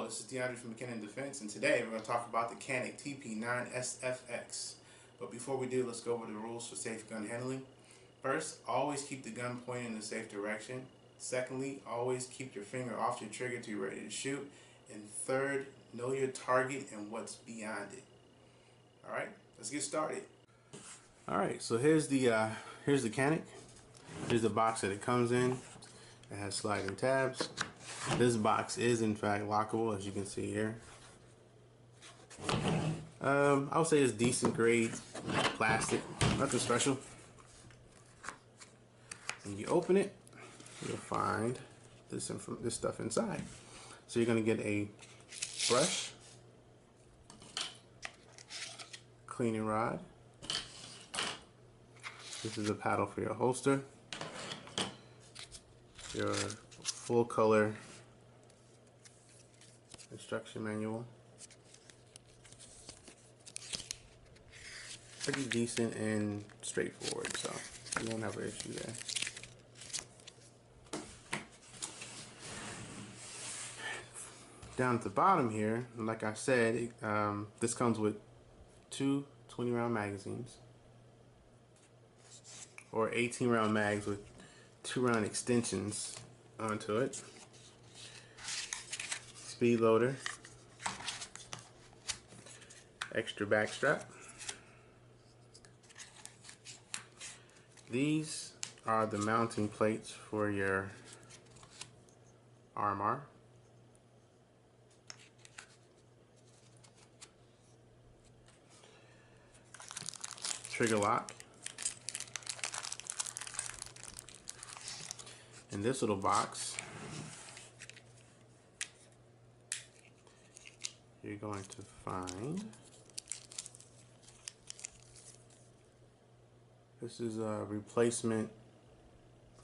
this is Deandre from Canik Defense, and today we're going to talk about the Canik TP9SFX. But before we do, let's go over the rules for safe gun handling. First, always keep the gun pointed in the safe direction. Secondly, always keep your finger off your trigger till you're ready to shoot. And third, know your target and what's beyond it. Alright, let's get started. Alright, so here's the Canik. Here's the box that it comes in. It has sliding tabs. This box is in fact lockable, as you can see here. I would say it's decent grade plastic, nothing special. When you open it, you'll find this stuff inside. So you're going to get a brush, cleaning rod. This is a paddle for your holster, your full color instruction manual. Pretty decent and straightforward, so you won't have an issue there. Down at the bottom here, like I said, this comes with two 20-round magazines, or 18-round mags with 2-round extensions onto it. Speed loader, extra back strap. These are the mounting plates for your RMR. Trigger lock. In this little box, you're going to find, this is a replacement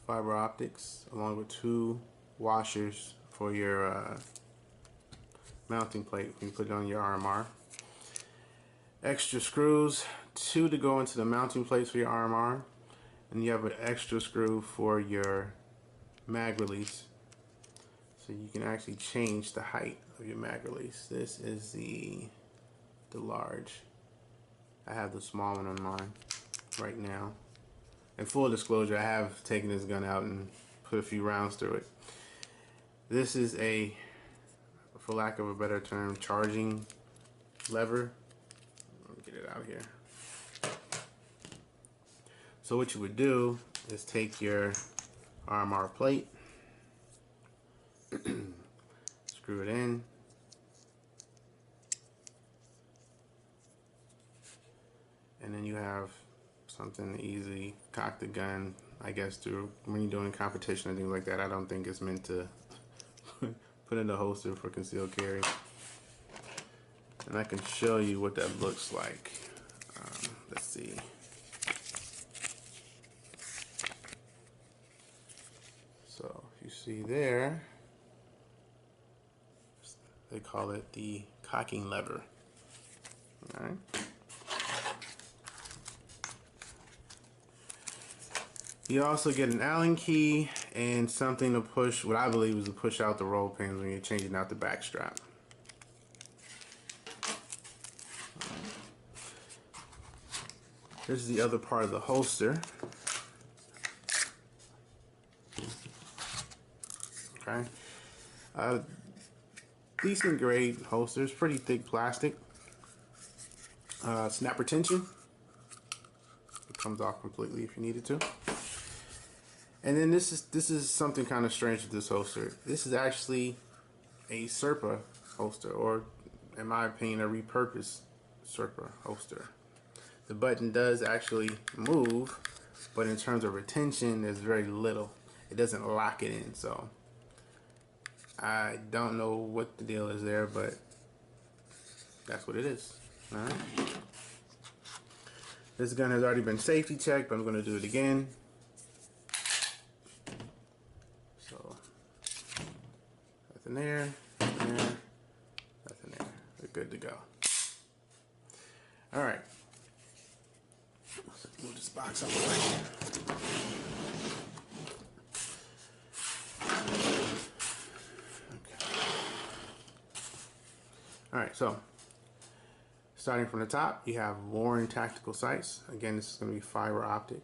fiber optics along with 2 washers for your mounting plate when you put it on your RMR. Extra screws, 2 to go into the mounting plates for your RMR, and you have an extra screw for your mag release, so you can actually change the height of your mag release. This is the large. I have the small one on mine right now. And full disclosure, I have taken this gun out and put a few rounds through it. This is a, for lack of a better term, charging lever. Let me get it out here. So what you would do is take your RMR plate, screw it in, and then you have something to easily cock the gun, I guess, through when you're doing competition and things like that. I don't think it's meant to put in the holster for concealed carry. And I can show you what that looks like. Let's see. So if you see there, they call it the cocking lever. All right. You also get an Allen key and something to push, what I believe is to push out the roll pins when you're changing out the back strap. Here's the other part of the holster. Okay. Decent grade holsters, pretty thick plastic. Snap retention. It comes off completely if you needed to. And then this is something kind of strange with this holster. This is actually a Serpa holster, or in my opinion, a repurposed Serpa holster. The button does actually move, but in terms of retention, there's very little. It doesn't lock it in, so I don't know what the deal is there, but that's what it is. All right. This gun has already been safety checked, but I'm going to do it again. So nothing there, nothing there, nothing there. We're good to go. All right. Let's move this box out of the way. Okay. Alright, so starting from the top, you have Warren tactical sights. Again, this is going to be fiber optic.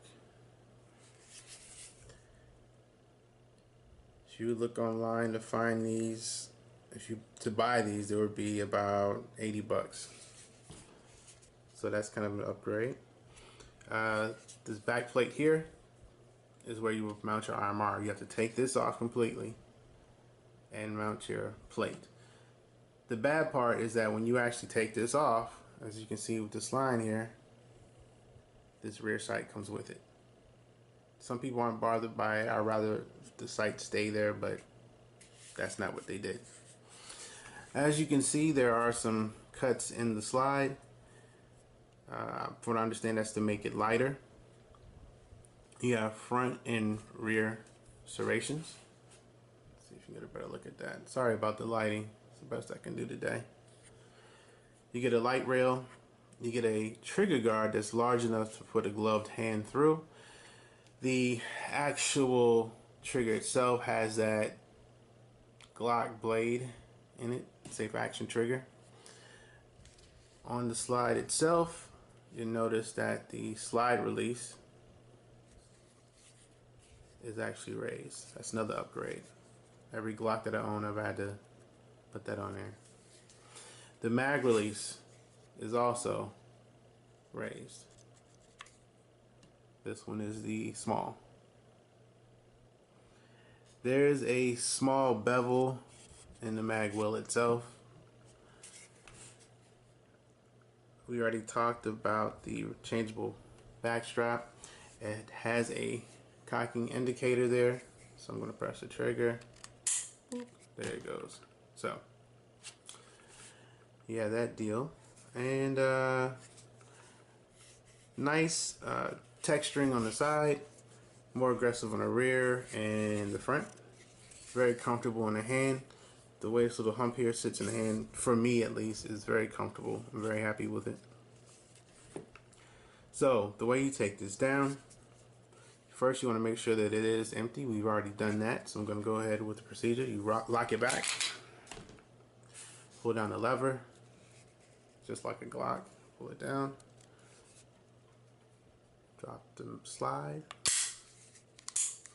If you look online to find these, to buy these, there would be about 80 bucks. So that's kind of an upgrade. This back plate here is where you will mount your RMR. You have to take this off completely and mount your plate. The bad part is that when you actually take this off, as you can see with this line here, this rear sight comes with it. Some people aren't bothered by it. I'd rather the sight stay there, but that's not what they did. As you can see, there are some cuts in the slide. From what I understand, that's to make it lighter. You have front and rear serrations. Let's see if you can get a better look at that. Sorry about the lighting. It's the best I can do today. You get a light rail. You get a trigger guard that's large enough to put a gloved hand through. The actual trigger itself has that Glock blade in it, safe action trigger. On the slide itself, you'll notice that the slide release is actually raised. That's another upgrade. Every Glock that I own, I've had to put that on there. The mag release is also raised. This one is the small. There's a small bevel in the mag wheel itself. We already talked about the changeable back strap. It has a cocking indicator there, so I'm going to press the trigger. Boop. There it goes. So yeah, that deal. And nice texturing on the side, more aggressive on the rear and the front. Very comfortable in the hand. The way this little hump here sits in the hand, for me at least, is very comfortable. I'm very happy with it. So the way you take this down, first you want to make sure that it is empty. We've already done that, so I'm going to go ahead with the procedure. You lock it back, pull down the lever, just like a Glock. Pull it down, drop the slide,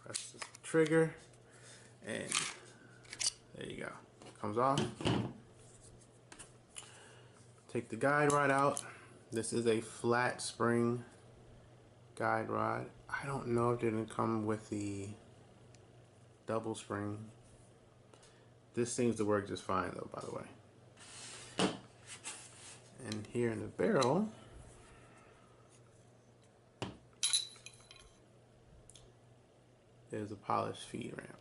press the trigger, and there you go. Comes off. Take the guide rod out. This is a flat spring guide rod. I don't know if it didn't come with the double spring. This seems to work just fine though, by the way. And here in the barrel, there's a polished feed ramp.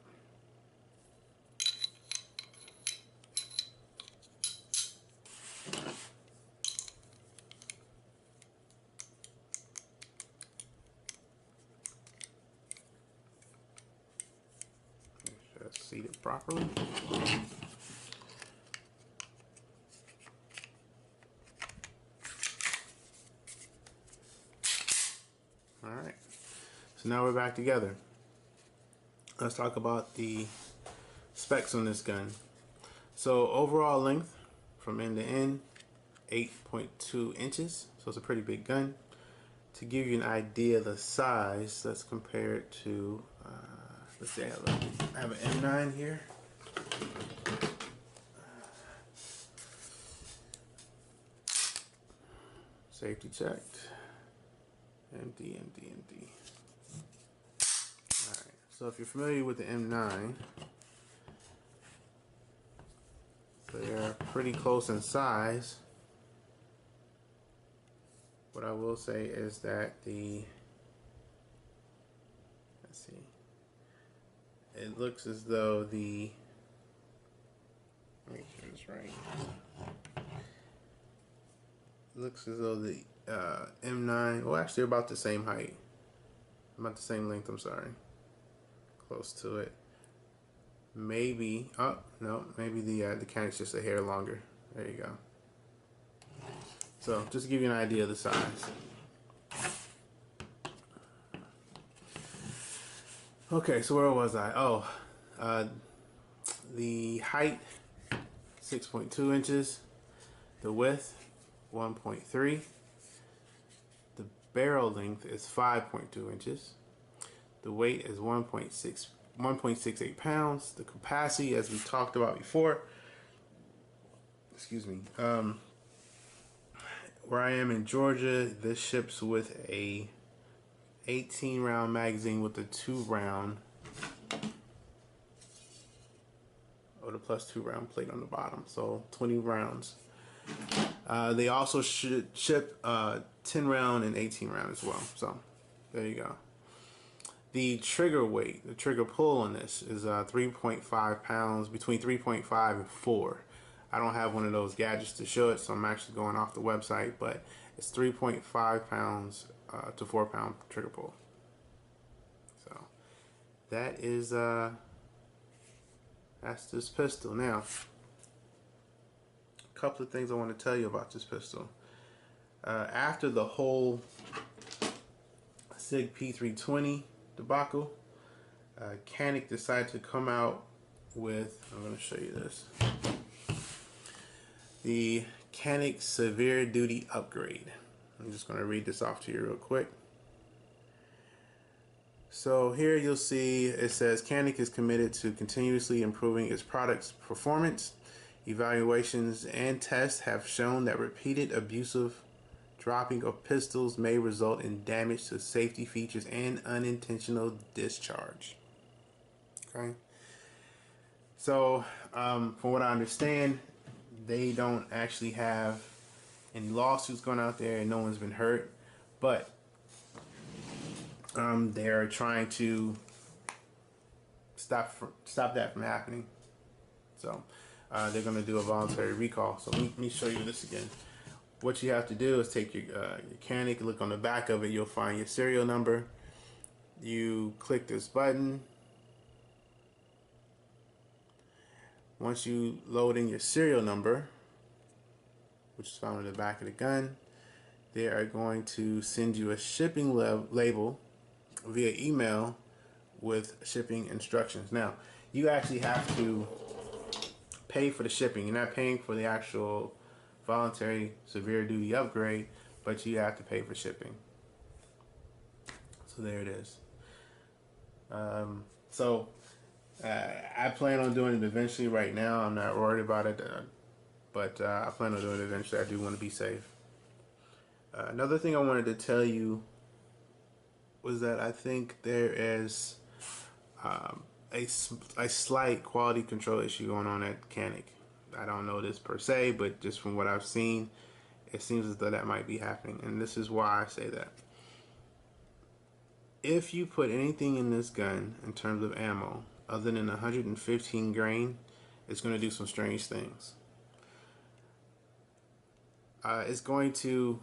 Seat it properly. Alright, so now we're back together. Let's talk about the specs on this gun. So overall length from end to end, 8.2 inches, so it's a pretty big gun. To give you an idea of the size, let's compare it to let's see, I have an M9 here. Safety checked. Empty. Alright, so if you're familiar with the M9, they're pretty close in size. What I will say is that let's see, it looks as though the, let me get this right. It looks as though the M9, well actually about the same height. About the same length, I'm sorry. Close to it. Maybe, oh no, maybe the Canik's just a hair longer. There you go. So just to give you an idea of the size. Okay, so where was I? Oh, the height, 6.2 inches. The width 1.3. The barrel length is 5.2 inches. The weight is 1.68 pounds. The capacity, as we talked about before, excuse me, where I am in Georgia, this ships with a 18 round magazine with a 2-round or the +2 round plate on the bottom, so 20 rounds. They also should ship 10 round and 18 round as well, so there you go. The trigger weight, the trigger pull on this is 3.5 pounds, between 3.5 and 4. I don't have one of those gadgets to show it, so I'm actually going off the website, but it's 3.5 pounds to 4 pound trigger pull. So that is that's this pistol. Now, a couple of things I want to tell you about this pistol. After the whole SIG P320 debacle, Canik decided to come out with, I'm going to show you this, the Canik Severe Duty Upgrade. I'm just going to read this off to you real quick. So here you'll see it says Canik is committed to continuously improving its product's performance. Evaluations and tests have shown that repeated abusive dropping of pistols may result in damage to safety features and unintentional discharge. Okay. So from what I understand, they don't actually have any lawsuits going out there and no one's been hurt, but they're trying to stop that from happening. So they're going to do a voluntary recall. So let me show you this again. What you have to do is take your Canik, look on the back of it, you'll find your serial number. You click this button. Once you load in your serial number, which is found on the back of the gun, they are going to send you a shipping label via email with shipping instructions. Now, you actually have to pay for the shipping. You're not paying for the actual voluntary severe duty upgrade, but you have to pay for shipping. So there it is. I plan on doing it eventually. Right now, I'm not worried about it, but I plan on doing it eventually. I do want to be safe. Another thing I wanted to tell you was that I think there is a slight quality control issue going on at Canik. I don't know this per se, but just from what I've seen, it seems as though that might be happening, and this is why I say that. If you put anything in this gun in terms of ammo other than 115 grain, it's going to do some strange things. It's going to,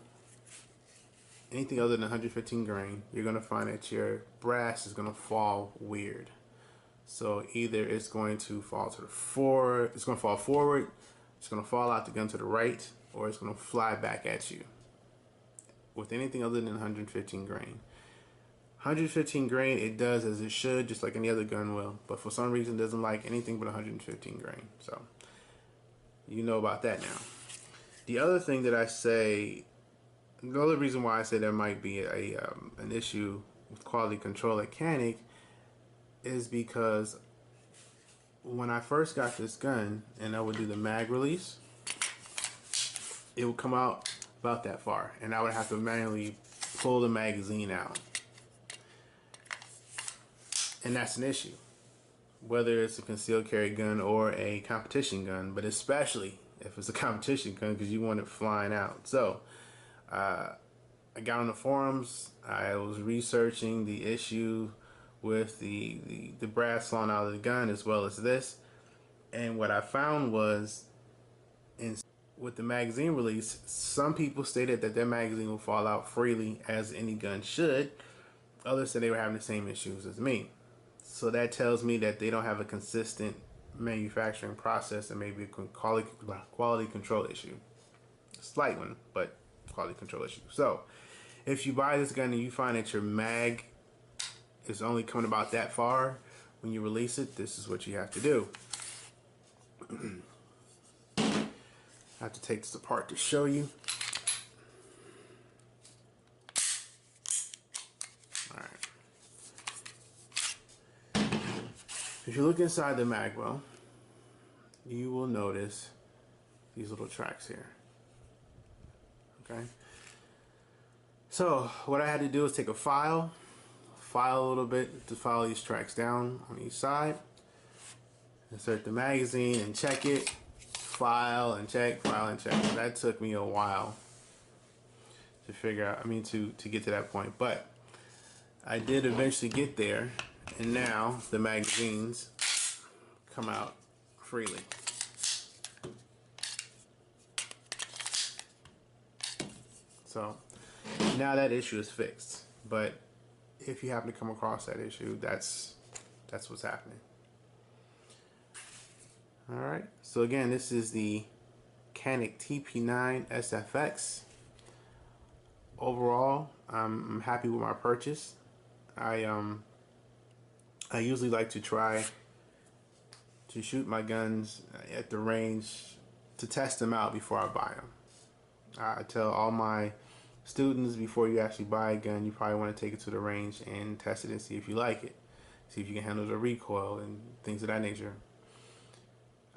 anything other than 115 grain, you're going to find that your brass is going to fall weird. So either it's going to fall to the forward, it's going to fall forward, it's going to fall out the gun to the right, or it's going to fly back at you. With anything other than 115 grain. 115 grain, it does as it should, just like any other gun will, but for some reason it doesn't like anything but 115 grain. So you know about that now. The other thing that I say, the other reason why I say there might be an issue with quality control at Canik is because when I first got this gun and I would do the mag release, it would come out about that far and I would have to manually pull the magazine out. And that's an issue, whether it's a concealed carry gun or a competition gun, but especially if it's a competition gun because you want it flying out. So I got on the forums, I was researching the issue with the brass falling out of the gun as well as this, and what I found was with the magazine release, some people stated that their magazine will fall out freely as any gun should. Others said they were having the same issues as me. So that tells me that they don't have a consistent manufacturing process and maybe a quality control issue. Slight one, but quality control issue. So if you buy this gun and you find that your mag is only coming about that far when you release it, this is what you have to do. I have to take this apart to show you. Alright. If you look inside the magwell, you will notice these little tracks here. Okay. So what I had to do is take a file a little bit to file these tracks down on each side. Insert the magazine and check it. File and check, file and check. That took me a while to figure out, to get to that point. But I did eventually get there, and now the magazines come out freely. So now that issue is fixed. But if you happen to come across that issue, that's what's happening. Alright, so again, this is the Canik TP9SFX. Overall, I'm happy with my purchase. I usually like to try to shoot my guns at the range to test them out before I buy them. I tell all my students, before you actually buy a gun, you probably want to take it to the range and test it and see if you like it. See if you can handle the recoil and things of that nature.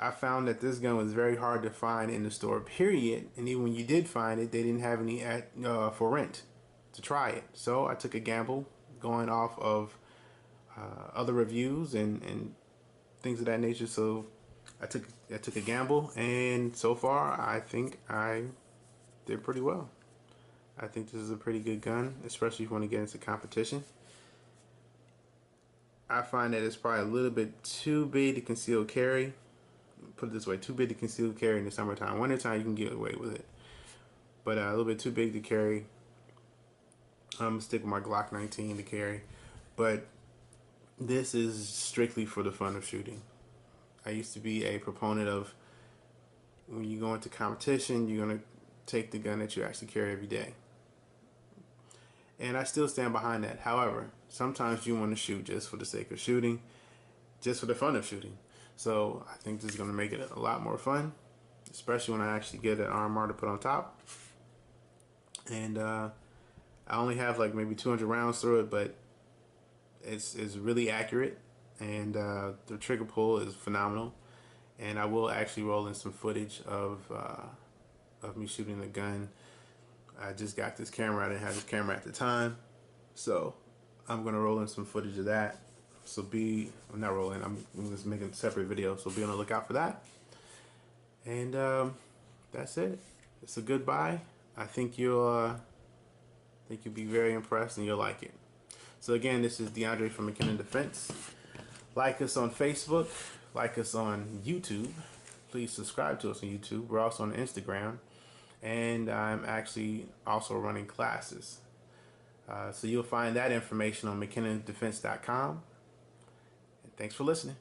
I found that this gun was very hard to find in the store, period. And even when you did find it, they didn't have any for rent to try it. So I took a gamble going off of other reviews and things of that nature. So I took a gamble, and so far I think I did pretty well. I think this is a pretty good gun, especially if you want to get into competition. I find that it's probably a little bit too big to conceal carry. Put it this way, too big to conceal carry in the summertime. Wintertime you can get away with it, but a little bit too big to carry. I'm stick with my Glock 19 to carry, but this is strictly for the fun of shooting. I used to be a proponent of, when you go into competition, you're gonna take the gun that you actually carry every day, and I still stand behind that. However, sometimes you want to shoot just for the sake of shooting, just for the fun of shooting. So I think this is going to make it a lot more fun, especially when I actually get an RMR to put on top. And I only have like maybe 200 rounds through it, but it's really accurate, and the trigger pull is phenomenal. And I will actually roll in some footage of me shooting the gun. I just got this camera. I didn't have this camera at the time, so I'm going to roll in some footage of that. So I'm not rolling, I'm just making a separate video, so be on the lookout for that. And that's it. It's a good buy. I think you'll be very impressed and you'll like it. So again, this is DeAndre from McKinnon Defense. Like us on Facebook, like us on YouTube. Please subscribe to us on YouTube. We're also on Instagram, and I'm actually also running classes. So you'll find that information on McKinnondefense.com. Thanks for listening.